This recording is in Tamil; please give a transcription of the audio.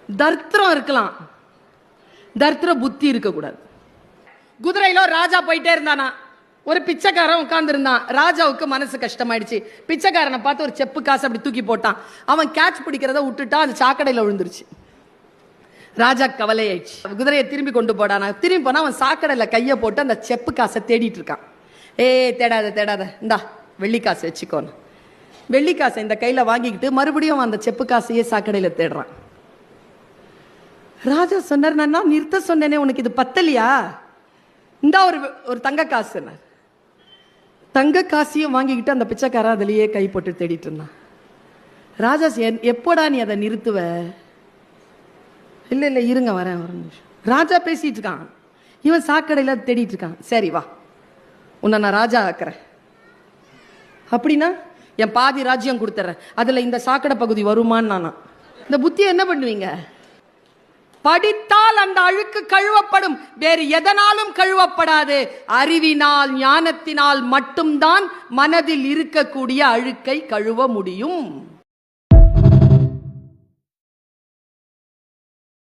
தர்த்திரம் இருக்கலாம், தர்த்திர புத்தி இருக்கக்கூடாது. குதிரையில ராஜா போயிட்டே இருந்தானா, ஒரு பிச்சைக்காரன் உட்கார்ந்து இருந்தான். ராஜாவுக்கு மனசு கஷ்டமாயிடுச்சு. பிச்சைக்காரனை பார்த்து ஒரு செப்பு காசு அப்படி தூக்கி போட்டான். அவன் கேட்ச் பிடிக்கிறத விட்டுட்டா, அது சாக்கடையில் விழுந்துருச்சு. ராஜா கவலையாயிடுச்சு. குதிரையை திரும்பி கொண்டு போடானா. திரும்பி போனா அவன் சாக்கடையில் கையை போட்டு அந்த செப்பு காசை தேடிட்டு இருக்கான். தேடாத தேடாத, இந்தா வெள்ளி காசு வச்சுக்கோன்னு. வெள்ளி காசை இந்த கையில வாங்கிக்கிட்டு மறுபடியும் அந்த செப்பு காசையே சாக்கடையில் தேடுறான். ராஜா சொன்னார், நான் நிறுத்த சொன்னேனே, உனக்கு இது பத்தலையா? இந்தா ஒரு தங்க காசு. தங்க காசையும் வாங்கிக்கிட்டு அந்த பிச்சைக்காரன் அதுலேயே கை போட்டு தேடிட்டு இருந்தான். ராஜா, எப்போடா நீ அதை நிறுத்துவ? இல்லை இல்லை இருங்க, வரேன் ஒரு நிமிஷம். ராஜா பேசிட்டு இருக்கான், இவன் சாக்கடையில் தேடிட்டு இருக்கான். சரி வா, உன்னை நான் ராஜா ஆக்குறேன். அப்படின்னா என் பாதி ராஜ்யம் கொடுத்துட்றேன், அதில் இந்த சாக்கடை பகுதி வருமான்னு நானா? இந்த புத்தியை என்ன பண்ணுவீங்க? படித்தால் அந்த அழுக்கு கழுவப்படும், வேறு எதனாலும் கழுவப்படாது. அறிவினால் ஞானத்தினால் மட்டும்தான் மனதில் இருக்கக்கூடிய அழுக்கை கழுவ முடியும்.